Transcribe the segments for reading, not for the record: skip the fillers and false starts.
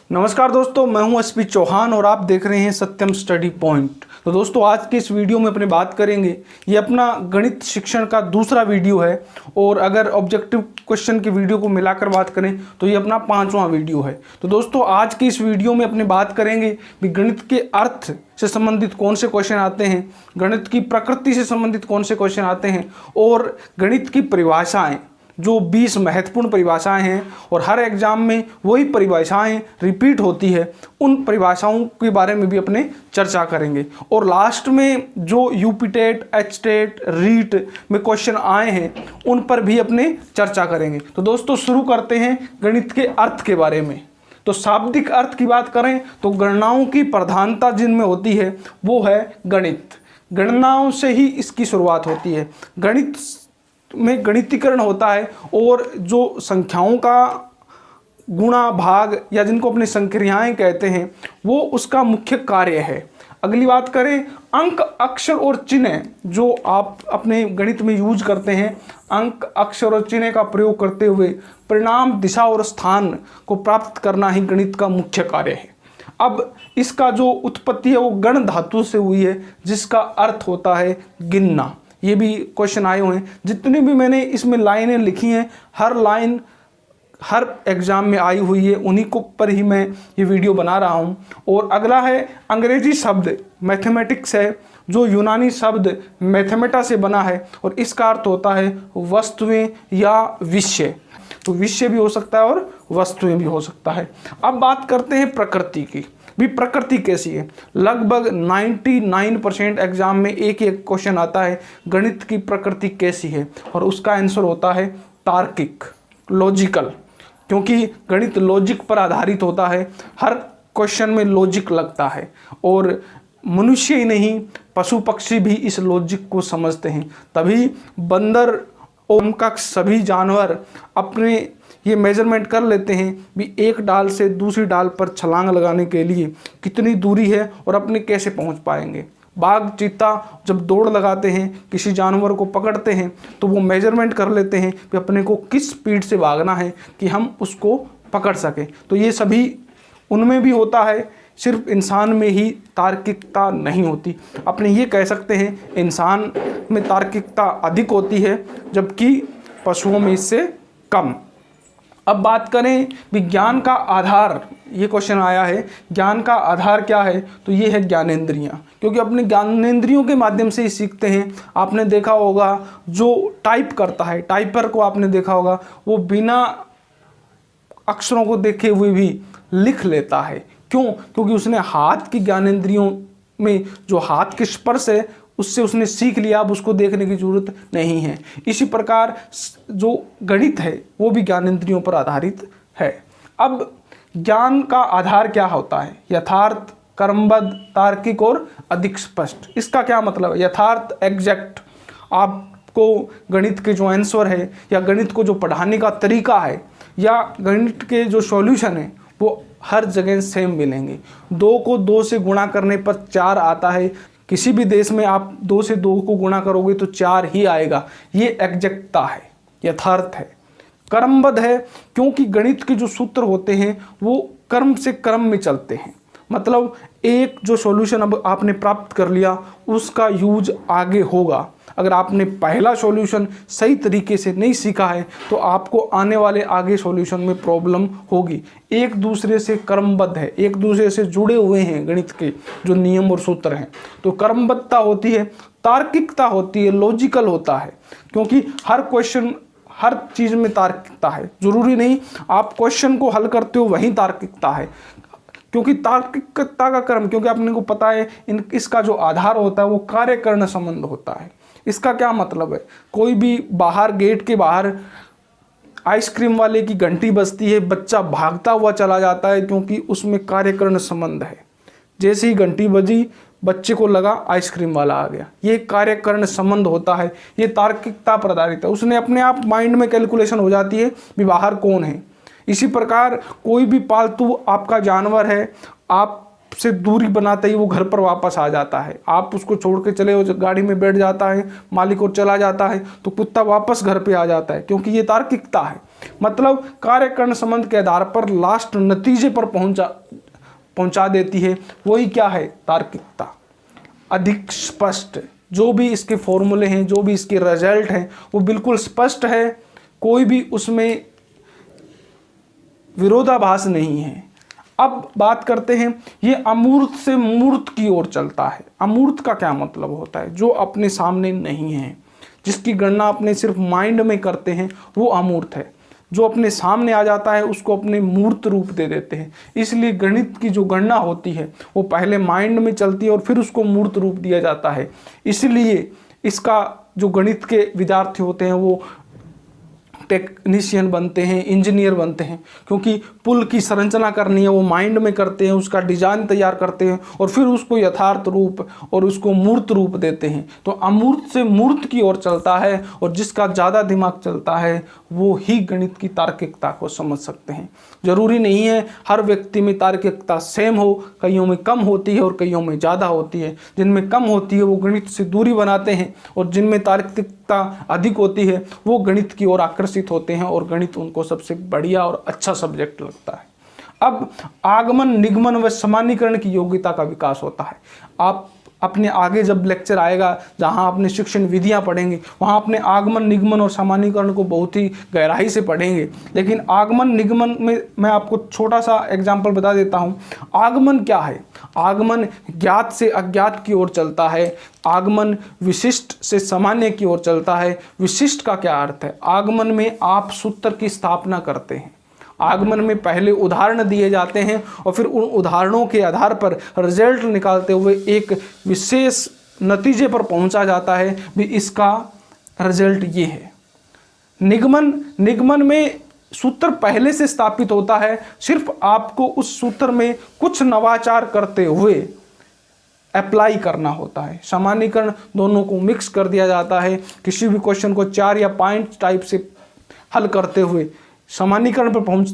नमस्कार दोस्तों, मैं हूं एसपी चौहान और आप देख रहे हैं सत्यम स्टडी पॉइंट। तो दोस्तों, आज के इस वीडियो में अपने बात करेंगे, ये अपना गणित शिक्षण का दूसरा वीडियो है और अगर ऑब्जेक्टिव क्वेश्चन की वीडियो को मिलाकर बात करें तो ये अपना 5वां वीडियो है। तो दोस्तों, आज की इस वीडियो में अपने बात करेंगे कि गणित के अर्थ से संबंधित कौन से क्वेश्चन आते हैं, गणित की प्रकृति से संबंधित कौन से क्वेश्चन आते हैं और गणित की परिभाषाएँ, जो 20 महत्वपूर्ण परिभाषाएं हैं और हर एग्जाम में वही परिभाषाएं रिपीट होती है, उन परिभाषाओं के बारे में भी अपने चर्चा करेंगे। और लास्ट में जो UP TET, H TET, REET में क्वेश्चन आए हैं उन पर भी अपने चर्चा करेंगे। तो दोस्तों, शुरू करते हैं गणित के अर्थ के बारे में। तो शाब्दिक अर्थ की बात करें तो गणनाओं की प्रधानता जिनमें होती है वो है गणित। गणनाओं से ही इसकी शुरुआत होती है। गणित में गणितीकरण होता है और जो संख्याओं का गुणा भाग या जिनको अपने संक्रियाएं कहते हैं वो उसका मुख्य कार्य है। अगली बात करें अंक, अक्षर और चिन्ह जो आप अपने गणित में यूज करते हैं। अंक, अक्षर और चिन्ह का प्रयोग करते हुए परिणाम, दिशा और स्थान को प्राप्त करना ही गणित का मुख्य कार्य है। अब इसका जो उत्पत्ति है वो गण धातु से हुई है जिसका अर्थ होता है गिनना। ये भी क्वेश्चन आए हुए हैं। जितनी भी मैंने इसमें लाइनें लिखी हैं, हर लाइन हर एग्जाम में आई हुई है, उन्हीं को पर ही मैं ये वीडियो बना रहा हूँ। और अगला है अंग्रेजी शब्द मैथमेटिक्स है, जो यूनानी शब्द मैथमेटा से बना है और इसका अर्थ होता है वस्तुएं या विषय। तो विषय भी हो सकता है और वस्तुएं भी हो सकता है। अब बात करते हैं प्रकृति की। भी प्रकृति कैसी है? लगभग 99% एग्जाम में एक क्वेश्चन आता है, गणित की प्रकृति कैसी है, और उसका आंसर होता है तार्किक, लॉजिकल। क्योंकि गणित लॉजिक पर आधारित होता है, हर क्वेश्चन में लॉजिक लगता है और मनुष्य ही नहीं पशु पक्षी भी इस लॉजिक को समझते हैं। तभी बंदर और का सभी जानवर अपने ये मेजरमेंट कर लेते हैं भी एक डाल से दूसरी डाल पर छलांग लगाने के लिए कितनी दूरी है और अपने कैसे पहुंच पाएंगे। बाघ, चीता जब दौड़ लगाते हैं, किसी जानवर को पकड़ते हैं तो वो मेजरमेंट कर लेते हैं कि अपने को किस स्पीड से भागना है कि हम उसको पकड़ सकें। तो ये सभी उनमें भी होता है, सिर्फ इंसान में ही तार्किकता नहीं होती। अपने ये कह सकते हैं इंसान में तार्किकता अधिक होती है जबकि पशुओं में इससे कम। अब बात करें विज्ञान का आधार, ये क्वेश्चन आया है, ज्ञान का आधार क्या है? तो ये है ज्ञानेंद्रियाँ, क्योंकि अपने ज्ञानेंद्रियों के माध्यम से ही सीखते हैं। आपने देखा होगा जो टाइप करता है, टाइपर को आपने देखा होगा, वो बिना अक्षरों को देखे हुए भी लिख लेता है। क्यों? क्योंकि उसने हाथ की ज्ञानेंद्रियों में जो हाथ के स्पर्श है उससे उसने सीख लिया, अब उसको देखने की जरूरत नहीं है। इसी प्रकार जो गणित है वो भी ज्ञानेंद्रियों पर आधारित है। अब ज्ञान का आधार क्या होता है? यथार्थ, क्रमबद्ध, तार्किक और अधिक स्पष्ट। इसका क्या मतलब है? यथार्थ, एग्जैक्ट। आपको गणित के जो आंसर है या गणित को जो पढ़ाने का तरीका है या गणित के जो सॉल्यूशन है वो हर जगह सेम मिलेंगे। 2 को 2 से गुणा करने पर 4 आता है। किसी भी देश में आप 2 से 2 को गुणा करोगे तो 4 ही आएगा। ये एग्जैक्टता है, यथार्थ है। क्रमबद्ध है क्योंकि गणित के जो सूत्र होते हैं वो क्रम से क्रम में चलते हैं। मतलब एक जो सॉल्यूशन अब आपने प्राप्त कर लिया उसका यूज आगे होगा। अगर आपने पहला सॉल्यूशन सही तरीके से नहीं सीखा है तो आपको आने वाले आगे सॉल्यूशन में प्रॉब्लम होगी। एक दूसरे से क्रमबद्ध है, एक दूसरे से जुड़े हुए हैं गणित के जो नियम और सूत्र हैं। तो क्रमबद्धता होती है, तार्किकता होती है, लॉजिकल होता है, क्योंकि हर क्वेश्चन, हर चीज़ में तार्किकता है। जरूरी नहीं आप क्वेश्चन को हल करते हो वहीं तार्किकता है, क्योंकि तार्किकता का क्रम, क्योंकि आपने को पता है इसका जो आधार होता है वो कार्यकरण संबंध होता है। इसका क्या मतलब है? कोई भी बाहर, गेट के बाहर आइसक्रीम वाले की घंटी बजती है, बच्चा भागता हुआ चला जाता है क्योंकि उसमें कार्यकरण संबंध है। जैसे ही घंटी बजी बच्चे को लगा आइसक्रीम वाला आ गया, ये कार्यकरण संबंध होता है, ये तार्किकता पर आधारित है। उसने अपने आप माइंड में कैलकुलेशन हो जाती है कि बाहर कौन है। इसी प्रकार कोई भी पालतू आपका जानवर है, आप से दूरी बनाते ही वो घर पर वापस आ जाता है। आप उसको छोड़ के चले हो, गाड़ी में बैठ जाता है मालिक और चला जाता है, तो कुत्ता वापस घर पे आ जाता है, क्योंकि ये तार्किकता है। मतलब कार्य कर्ण संबंध के आधार पर लास्ट नतीजे पर पहुंचा देती है, वही क्या है, तार्किकता। अधिक स्पष्ट, जो भी इसके फॉर्मूले हैं, जो भी इसके रिजल्ट हैं, वो बिल्कुल स्पष्ट है, कोई भी उसमें विरोधाभास नहीं है। अब बात करते हैं, ये अमूर्त से मूर्त की ओर चलता है। अमूर्त का क्या मतलब होता है, जो अपने सामने नहीं है, जिसकी गणना अपने सिर्फ माइंड में करते हैं, वो अमूर्त है। जो अपने सामने आ जाता है उसको अपने मूर्त रूप दे देते हैं। इसलिए गणित की जो गणना होती है वो पहले माइंड में चलती है और फिर उसको मूर्त रूप दिया जाता है। इसलिए इसका जो गणित के विद्यार्थी होते हैं वो टेक्नीशियन बनते हैं, इंजीनियर बनते हैं, क्योंकि पुल की संरचना करनी है वो माइंड में करते हैं, उसका डिजाइन तैयार करते हैं और फिर उसको यथार्थ रूप और उसको मूर्त रूप देते हैं। तो अमूर्त से मूर्त की ओर चलता है, और जिसका ज़्यादा दिमाग चलता है वो ही गणित की तार्किकता को समझ सकते हैं। जरूरी नहीं है हर व्यक्ति में तार्किकता सेम हो, कईयों में कम होती है और कईयों में ज़्यादा होती है। जिनमें कम होती है वो गणित से दूरी बनाते हैं, और जिनमें तार्किकता अधिक होती है वो गणित की ओर आकर्षित होते हैं, और गणित उनको सबसे बढ़िया और अच्छा सब्जेक्ट लगता है। अब आगमन, निगमन व सामान्यीकरण की योग्यता का विकास होता है। आप अपने आगे जब लेक्चर आएगा जहां आपने शिक्षण विधियां पढ़ेंगे, वहां अपने आगमन, निगमन और सामान्यीकरण को बहुत ही गहराई से पढ़ेंगे। लेकिन आगमन निगमन में मैं आपको छोटा सा एग्जाम्पल बता देता हूं। आगमन क्या है? आगमन ज्ञात से अज्ञात की ओर चलता है। आगमन विशिष्ट से सामान्य की ओर चलता है। विशिष्ट का क्या अर्थ है? आगमन में आप सूत्र की स्थापना करते हैं। आगमन में पहले उदाहरण दिए जाते हैं और फिर उन उदाहरणों के आधार पर रिजल्ट निकालते हुए एक विशेष नतीजे पर पहुंचा जाता है भी इसका रिजल्ट ये है। निगमन में सूत्र पहले से स्थापित होता है, सिर्फ आपको उस सूत्र में कुछ नवाचार करते हुए अप्लाई करना होता है। सामान्यीकरण दोनों को मिक्स कर दिया जाता है। किसी भी क्वेश्चन को 4 या 5 टाइप से हल करते हुए सामान्यीकरण पर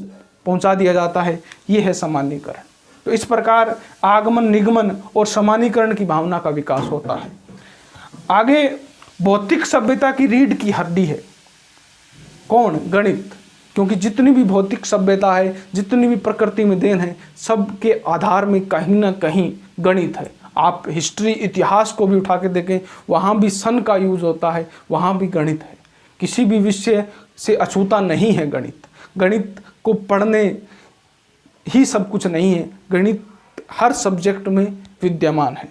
पहुंचा दिया जाता है। ये है सामान्यीकरण। तो इस प्रकार आगमन, निगमन और सामान्यीकरण की भावना का विकास होता है। आगे भौतिक सभ्यता की रीढ़ की हड्डी है कौन? गणित। क्योंकि जितनी भी भौतिक सभ्यता है, जितनी भी प्रकृति में देन है, सबके आधार में कहीं ना कहीं गणित है। आप हिस्ट्री, इतिहास को भी उठा के देखें, वहाँ भी सन का यूज होता है, वहाँ भी गणित है। किसी भी विषय से अछूता नहीं है गणित। गणित को पढ़ने ही सब कुछ नहीं है, गणित हर सब्जेक्ट में विद्यमान है।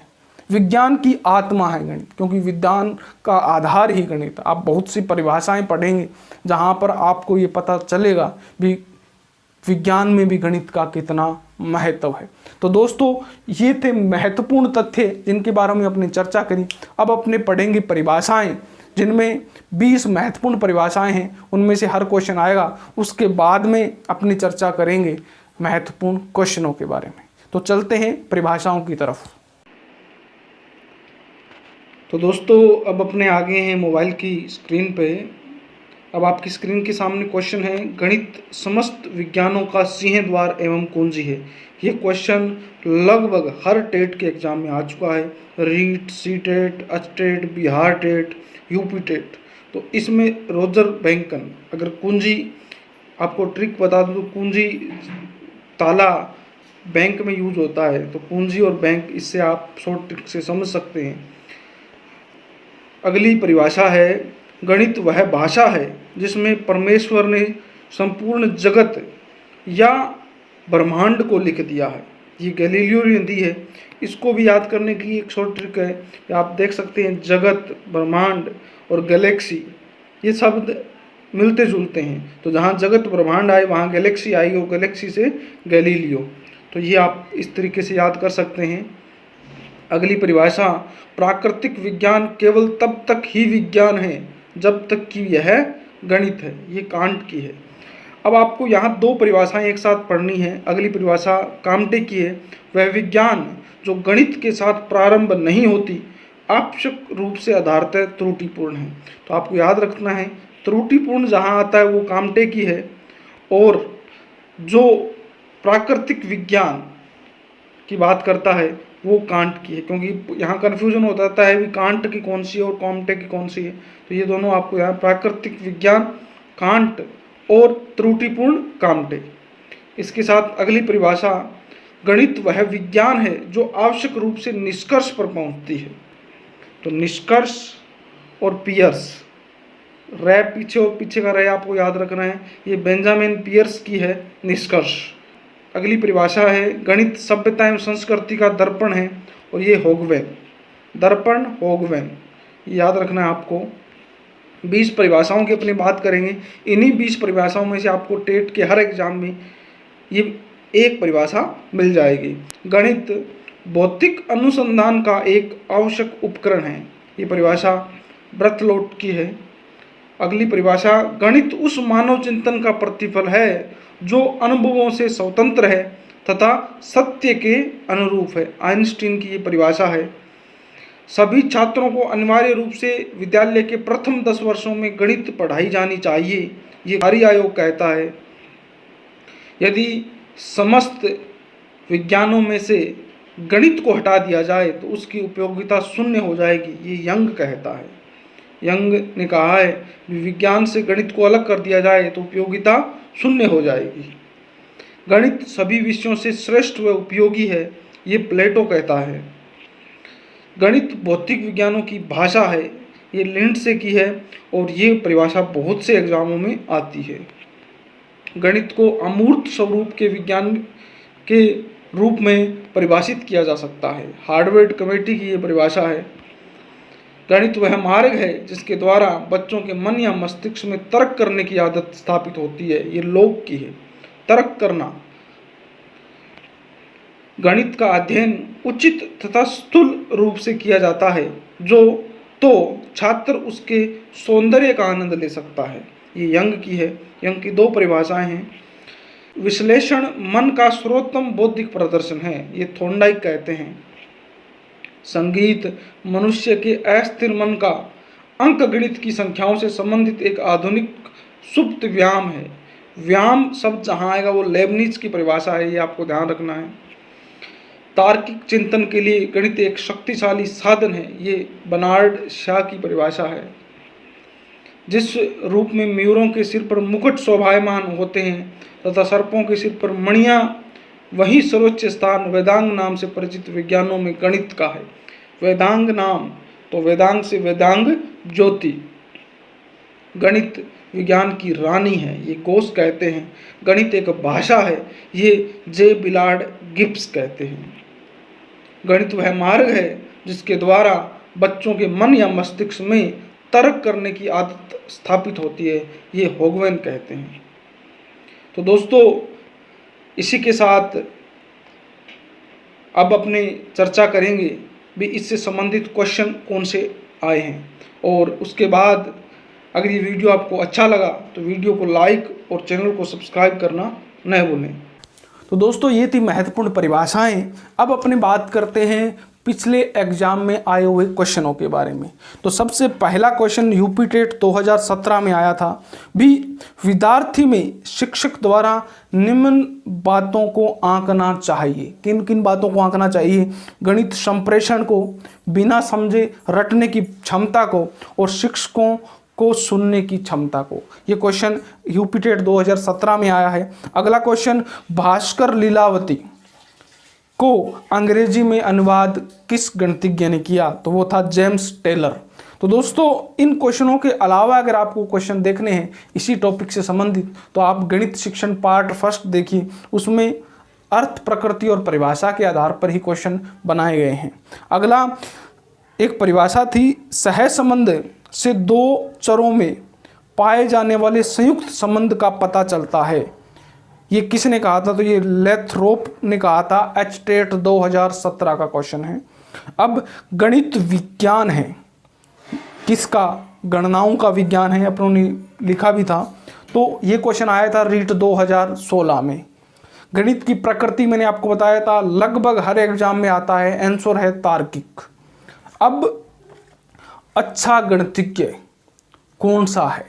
विज्ञान की आत्मा है गणित, क्योंकि विज्ञान का आधार ही गणित। आप बहुत सी परिभाषाएं पढ़ेंगे जहां पर आपको ये पता चलेगा भी विज्ञान में भी गणित का कितना महत्व है। तो दोस्तों, ये थे महत्वपूर्ण तथ्य जिनके बारे में अपने चर्चा करी। अब अपने पढ़ेंगे परिभाषाएं, जिनमें 20 महत्वपूर्ण परिभाषाएं हैं, उनमें से हर क्वेश्चन आएगा। उसके बाद में अपनी चर्चा करेंगे महत्वपूर्ण क्वेश्चनों के बारे में। तो चलते हैं परिभाषाओं की तरफ। तो दोस्तों, अब अपने आगे हैं मोबाइल की स्क्रीन पे। अब आपकी स्क्रीन के सामने क्वेश्चन है, गणित समस्त विज्ञानों का सिंह द्वार एवं कुंजी है। ये क्वेश्चन लगभग हर टेट के एग्जाम में आ चुका है। REET, C TET, H TET, Bihar TET, UP TET. तो इसमें रोजर बैंकन, अगर कुंजी आपको ट्रिक बता दूं तो कुंजी ताला बैंक में यूज होता है, तो कुंजी और बैंक, इससे आप शॉर्ट ट्रिक से समझ सकते हैं। अगली परिभाषा है, गणित वह भाषा है जिसमें परमेश्वर ने संपूर्ण जगत या ब्रह्मांड को लिख दिया है। ये गैलीलियो ने दी है। इसको भी याद करने की एक शॉर्ट ट्रिक है कि आप देख सकते हैं जगत, ब्रह्मांड और गैलेक्सी, ये शब्द मिलते जुलते हैं। तो जहाँ जगत ब्रह्मांड आए वहाँ गैलेक्सी आएगी, और गैलेक्सी से गैलीलियो। तो ये आप इस तरीके से याद कर सकते हैं। अगली परिभाषा, प्राकृतिक विज्ञान केवल तब तक ही विज्ञान है जब तक कि यह गणित है। ये कांट की है। अब आपको यहाँ 2 परिभाषाएं एक साथ पढ़नी है। अगली परिभाषा काम्टे की है, वह विज्ञान जो गणित के साथ प्रारंभ नहीं होती आवश्यक रूप से आधारतः त्रुटिपूर्ण है। तो आपको याद रखना है, त्रुटिपूर्ण जहाँ आता है वो काम्टे की है, और जो प्राकृतिक विज्ञान की बात करता है वो कांट की है, क्योंकि यहाँ कन्फ्यूजन हो जाता है भी कांट की कौन सी है और कॉम्टे की कौन सी है। तो ये दोनों आपको यहाँ प्राकृतिक विज्ञान कांट और त्रुटिपूर्ण कांटे। इसके साथ अगली परिभाषा, गणित वह विज्ञान है जो आवश्यक रूप से निष्कर्ष पर पहुंचती है। तो निष्कर्ष और पियर्स, रै पीछे और पीछे का रै आपको याद रखना है, ये बेंजामिन पियर्स की है निष्कर्ष। अगली परिभाषा है, गणित सभ्यता एवं संस्कृति का दर्पण है, और ये होगवेन, दर्पण होगवेन, याद रखना है आपको। 20 परिभाषाओं की अपनी बात करेंगे। इन्हीं 20 परिभाषाओं में से आपको टेट के हर एग्जाम में ये एक परिभाषा मिल जाएगी। गणित भौतिक अनुसंधान का एक आवश्यक उपकरण है, ये परिभाषा ब्रथलोट की है। अगली परिभाषा, गणित उस मानव चिंतन का प्रतिफल है जो अनुभवों से स्वतंत्र है तथा सत्य के अनुरूप है, आइंस्टीन की ये परिभाषा है। सभी छात्रों को अनिवार्य रूप से विद्यालय के प्रथम 10 वर्षों में गणित पढ़ाई जानी चाहिए, ये कार्य आयोग कहता है। यदि समस्त विज्ञानों में से गणित को हटा दिया जाए तो उसकी उपयोगिता शून्य हो जाएगी, ये यंग कहता है। यंग ने कहा है विज्ञान से गणित को अलग कर दिया जाए तो उपयोगिता शून्य हो जाएगी। गणित सभी विषयों से श्रेष्ठ व उपयोगी है, ये प्लेटो कहता है। गणित भौतिक विज्ञानों की भाषा है, ये लिंडसे की है, और ये परिभाषा बहुत से एग्जामों में आती है। गणित को अमूर्त स्वरूप के विज्ञान के रूप में परिभाषित किया जा सकता है, हार्वर्ड कमेटी की ये परिभाषा है। गणित वह मार्ग है जिसके द्वारा बच्चों के मन या मस्तिष्क में तर्क करने की आदत स्थापित होती है, ये लोक की है, तर्क करना। गणित का अध्ययन उचित तथा स्थूल रूप से किया जाता है जो तो छात्र उसके सौंदर्य का आनंद ले सकता है, ये यंग की है। यंग की 2 परिभाषाएं हैं। विश्लेषण मन का सर्वोत्तम बौद्धिक प्रदर्शन है, ये थोंडाइक कहते हैं। संगीत मनुष्य के अस्थिर मन का अंकगणित की संख्याओं से संबंधित एक आधुनिक सुप्त व्यायाम है। व्यायाम शब्द जहाँ आएगा वो लेबनिज की परिभाषा है, ये आपको ध्यान रखना है। तार्किक चिंतन के लिए गणित एक शक्तिशाली साधन है, ये बर्नार्ड शॉ की परिभाषा है। जिस रूप में मयूरों के सिर पर मुकुट शोभायमान होते हैं तथा सर्पों के सिर पर मणियाँ, वही सर्वोच्च स्थान वेदांग नाम से परिचित विज्ञानों में गणित का है। वेदांग नाम, तो वेदांग से वेदांग ज्योति, गणित विज्ञान की रानी है, ये गोस कहते हैं। गणित एक भाषा है, ये जे बिलार्ड गिब्स कहते हैं। गणित वह मार्ग है जिसके द्वारा बच्चों के मन या मस्तिष्क में तर्क करने की आदत स्थापित होती है, ये होगवेन कहते हैं। तो दोस्तों, इसी के साथ अब अपनी चर्चा करेंगे भी इससे संबंधित क्वेश्चन कौन से आए हैं, और उसके बाद अगर ये वीडियो आपको अच्छा लगा तो वीडियो को लाइक और चैनल को सब्सक्राइब करना न भूलें। तो दोस्तों, ये थी महत्वपूर्ण परिभाषाएं। अब अपनी बात करते हैं पिछले एग्जाम में आए हुए क्वेश्चनों के बारे में। तो सबसे पहला क्वेश्चन यूपी टेट 2017 में आया था भी, विद्यार्थी में शिक्षक द्वारा निम्न बातों को आंकना चाहिए। किन किन बातों को आंकना चाहिए? गणित संप्रेषण को, बिना समझे रटने की क्षमता को, और शिक्षकों को सुनने की क्षमता को। ये क्वेश्चन यूपी टेट 2017 में आया है। अगला क्वेश्चन, भास्कर लीलावती को अंग्रेजी में अनुवाद किस गणितज्ञ ने किया? तो वो था जेम्स टेलर। तो दोस्तों, इन क्वेश्चनों के अलावा अगर आपको क्वेश्चन देखने हैं इसी टॉपिक से संबंधित तो आप गणित शिक्षण पार्ट 1 देखिए, उसमें अर्थ, प्रकृति और परिभाषा के आधार पर ही क्वेश्चन बनाए गए हैं। अगला एक परिभाषा थी, सहसंबंध से 2 चरों में पाए जाने वाले संयुक्त संबंध का पता चलता है। ये किसने कहा था? तो ये लेथरोप ने कहा था। एच टेट 2017 का क्वेश्चन है। अब गणित विज्ञान है किसका? गणनाओं का विज्ञान है, अपनों ने लिखा भी था। तो ये क्वेश्चन आया था रीट 2016 में। गणित की प्रकृति मैंने आपको बताया था, लगभग हर एग्जाम में आता है। आंसर है तार्किक। अब अच्छा गणितज्ञ कौन सा है?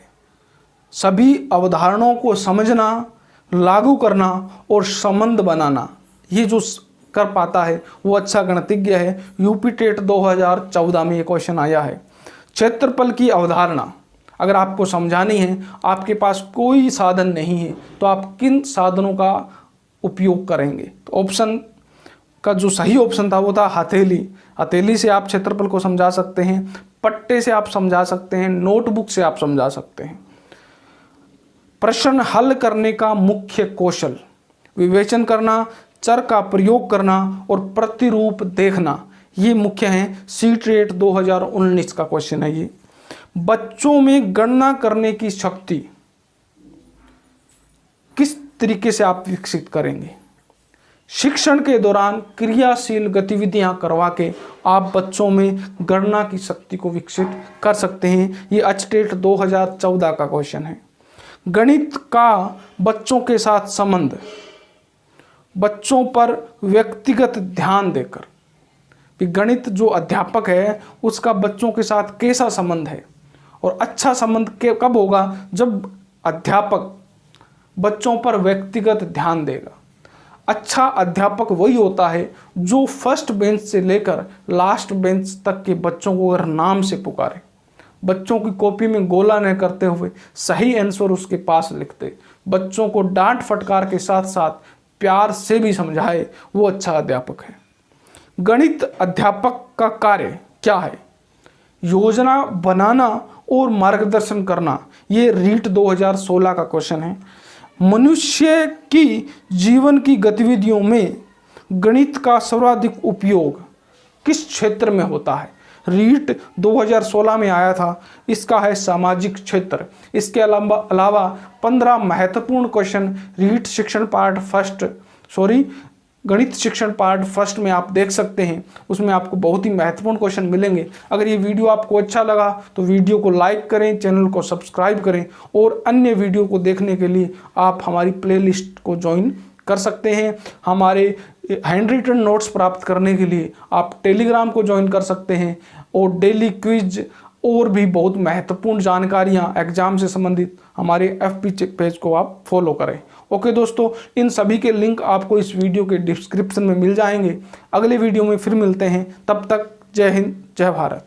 सभी अवधारणाओं को समझना, लागू करना और संबंध बनाना, ये जो कर पाता है वो अच्छा गणितज्ञ है। यूपी टेट 2014 में ये क्वेश्चन आया है। क्षेत्रफल की अवधारणा अगर आपको समझानी है, आपके पास कोई साधन नहीं है, तो आप किन साधनों का उपयोग करेंगे? तो ऑप्शन का जो सही ऑप्शन था वो था हथेली। हथेली से आप क्षेत्रफल को समझा सकते हैं, पट्टे से आप समझा सकते हैं, नोटबुक से आप समझा सकते हैं। प्रश्न हल करने का मुख्य कौशल, विवेचन करना, चर का प्रयोग करना और प्रतिरूप देखना, ये मुख्य हैं। सीटेट 2019 का क्वेश्चन है ये। बच्चों में गणना करने की शक्ति किस तरीके से आप विकसित करेंगे? शिक्षण के दौरान क्रियाशील गतिविधियां करवा के आप बच्चों में गणना की शक्ति को विकसित कर सकते हैं। ये अचटेट 2014 का क्वेश्चन है। गणित का बच्चों के साथ संबंध, बच्चों पर व्यक्तिगत ध्यान देकर। गणित जो अध्यापक है उसका बच्चों के साथ कैसा संबंध है, और अच्छा संबंध कब होगा? जब अध्यापक बच्चों पर व्यक्तिगत ध्यान देगा। अच्छा अध्यापक वही होता है जो फर्स्ट बेंच से लेकर लास्ट बेंच तक के बच्चों को अगर नाम से पुकारे, बच्चों की कॉपी में गोला न करते हुए सही आंसर उसके पास लिखते, बच्चों को डांट फटकार के साथ साथ प्यार से भी समझाए, वो अच्छा अध्यापक है। गणित अध्यापक का कार्य क्या है? योजना बनाना और मार्गदर्शन करना। ये रीट 2016 का क्वेश्चन है। मनुष्य की जीवन की गतिविधियों में गणित का सर्वाधिक उपयोग किस क्षेत्र में होता है? रीट 2016 में आया था। इसका है सामाजिक क्षेत्र। इसके अलावा 15 महत्वपूर्ण क्वेश्चन रीट शिक्षण पार्ट फर्स्ट गणित शिक्षण पार्ट फर्स्ट में आप देख सकते हैं। उसमें आपको बहुत ही महत्वपूर्ण क्वेश्चन मिलेंगे। अगर ये वीडियो आपको अच्छा लगा तो वीडियो को लाइक करें, चैनल को सब्सक्राइब करें, और अन्य वीडियो को देखने के लिए आप हमारी प्लेलिस्ट को ज्वाइन कर सकते हैं। हमारे हैंड रिटन नोट्स प्राप्त करने के लिए आप टेलीग्राम को ज्वाइन कर सकते हैं, और डेली क्विज और भी बहुत महत्वपूर्ण जानकारियां एग्जाम से संबंधित हमारे FB पेज को आप फॉलो करें। ओके दोस्तों, इन सभी के लिंक आपको इस वीडियो के डिस्क्रिप्शन में मिल जाएंगे। अगले वीडियो में फिर मिलते हैं, तब तक जय हिंद, जय भारत।